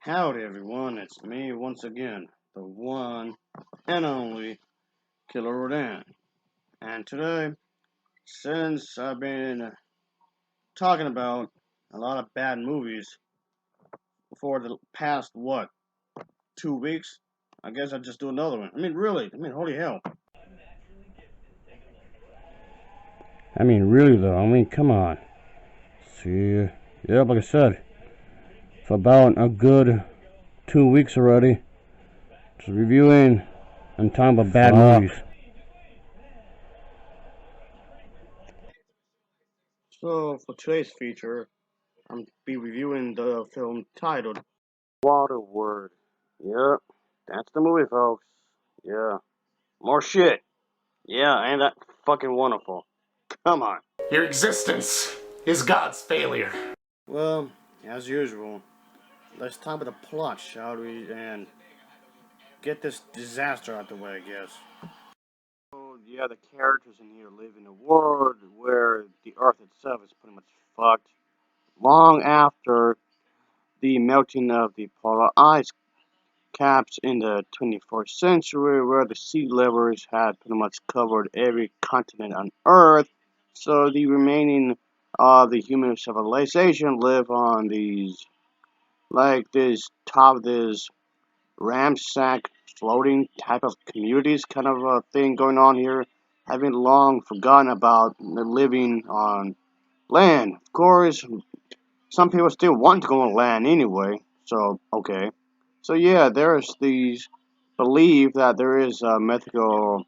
Howdy everyone, it's me once again, the one and only Killer RANT. And today, since I've been talking about a lot of bad movies for the past, 2 weeks, I guess I'll just do another one. Holy hell. Really though, come on. See, yeah, like I said, for about a good 2 weeks already, just reviewing and talking about bad movies. So, for today's feature, I'm be reviewing the film titled Waterworld. Yep, that's the movie, folks. Yeah. More shit. Yeah, ain't that fucking wonderful? Come on. Your existence is God's failure. Well, as usual, let's talk about the plot, shall we? And get this disaster out the way, I guess. So, yeah, the characters in here live in a world where the Earth itself is pretty much fucked. Long after the melting of the polar ice caps in the 24th century, where the sea levels had pretty much covered every continent on Earth, so the remaining of the human civilization live on these, like this top of this ramsack floating type of communities kind of a thing going on here, having long forgotten about living on land. Of course, some people still want to go on land anyway, so okay. So yeah, there's these belief that there is a mythical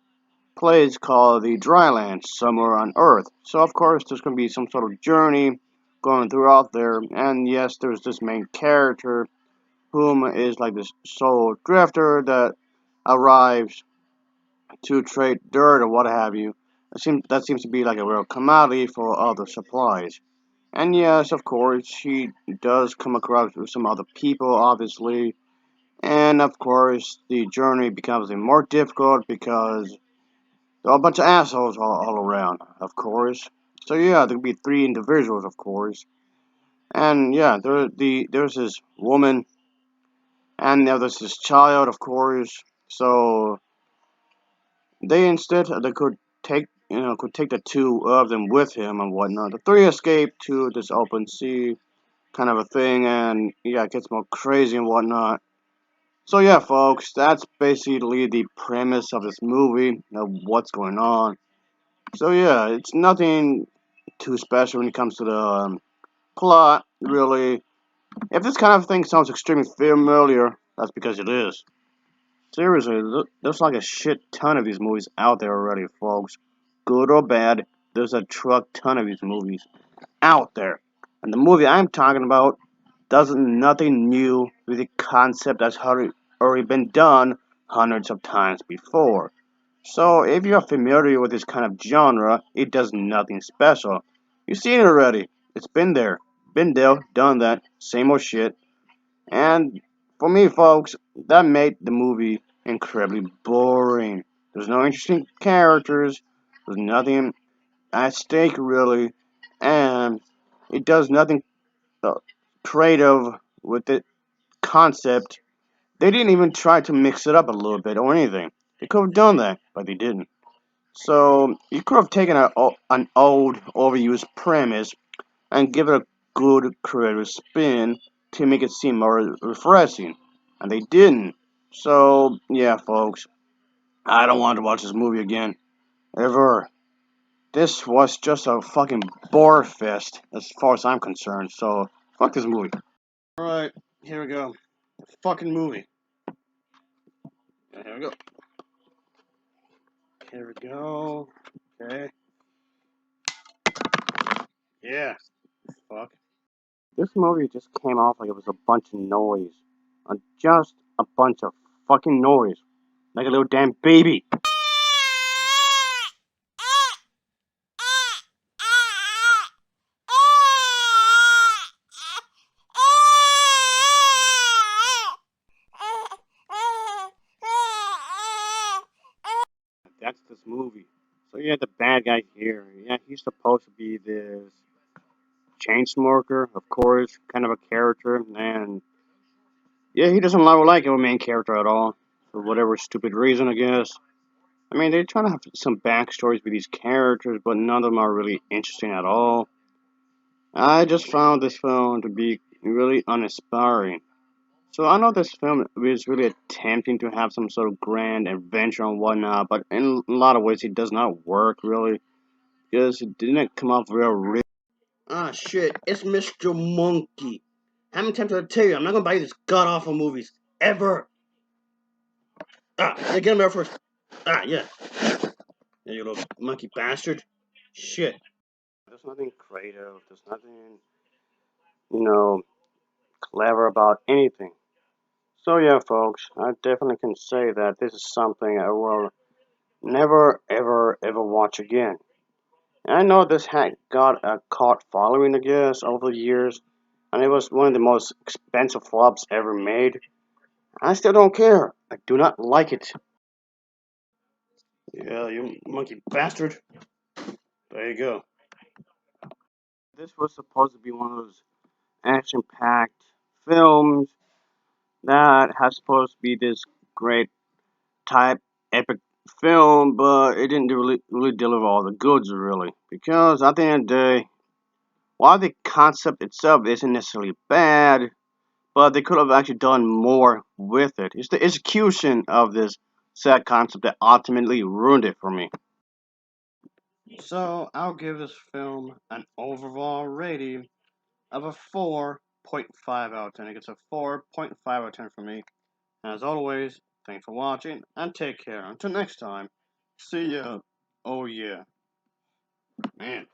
place called the dry land somewhere on Earth. So of course there's going to be some sort of journey going throughout there, and yes, there's this main character whom is like this soul drifter that arrives to trade dirt or what have you. That seems to be like a real commodity for other supplies. And yes, of course, she does come across with some other people, obviously. And of course, the journey becomes even more difficult because there are a bunch of assholes all around, of course. So yeah, there could be three individuals, of course. And yeah, there's this woman, and now there's this child, of course. So they could take the two of them with him and whatnot. The three escape to this open sea kind of a thing, and yeah, it gets more crazy and whatnot. So yeah, folks, that's basically the premise of this movie, of what's going on. So yeah, it's nothing too special when it comes to the plot, really. If this kind of thing sounds extremely familiar, that's because it is. Seriously, there's like a shit ton of these movies out there already, folks. Good or bad, there's a truck ton of these movies out there. And the movie I'm talking about does nothing new with the concept that's already been done hundreds of times before. So if you're familiar with this kind of genre, it does nothing special. You've seen it already. It's been there, done that, same old shit. And for me, folks, that made the movie incredibly boring. There's no interesting characters. There's nothing at stake really, and it does nothing uh, creative with the concept. They didn't even try to mix it up a little bit or anything. They could have done that, but they didn't. So you could have taken an old, overused premise and give it a good creative spin to make it seem more refreshing, and they didn't. So yeah, folks, I don't want to watch this movie again ever. This was just a fucking bore fest as far as I'm concerned. So fuck this movie. All right, here we go. Fucking movie. Here we go. Here we go. Okay. Yeah. Fuck. This movie just came off like it was a bunch of noise. Just a bunch of fucking noise. Like a little damn baby. That's this movie. So yeah, the bad guy here. Yeah, he's supposed to be this chain smoker, of course, kind of a character, and Yeah, he doesn't like our main character at all. For whatever stupid reason, I guess. I mean, they're trying to have some backstories with these characters, but none of them are really interesting at all. I just found this film to be really uninspiring. So I know this film is really attempting to have some sort of grand adventure and whatnot, but in a lot of ways it does not work really, because it didn't come off real. Ah, shit, it's Mr. Monkey. How many times did I tell you I'm not gonna buy you these god awful movies? Ever! Ah, yeah, get him there first. Ah, yeah. Yeah, you little monkey bastard. Shit. There's nothing creative, there's nothing, you know, clever about anything. So yeah, folks, I definitely can say that this is something I will never, ever, ever watch again. And I know this had got a cult following, I guess, over the years, and it was one of the most expensive flops ever made. I still don't care. I do not like it. Yeah, you monkey bastard. There you go. This was supposed to be one of those action-packed films that has supposed to be this great type epic film, but it didn't really deliver all the goods really. Because at the end of the day, while the concept itself isn't necessarily bad, but they could have actually done more with it. It's the execution of this sad concept that ultimately ruined it for me. So I'll give this film an overall rating of a 4.5 out of 10. It gets a 4.5 out of 10 for me. As always, thanks for watching and take care. Until next time, see ya. Oh yeah, man.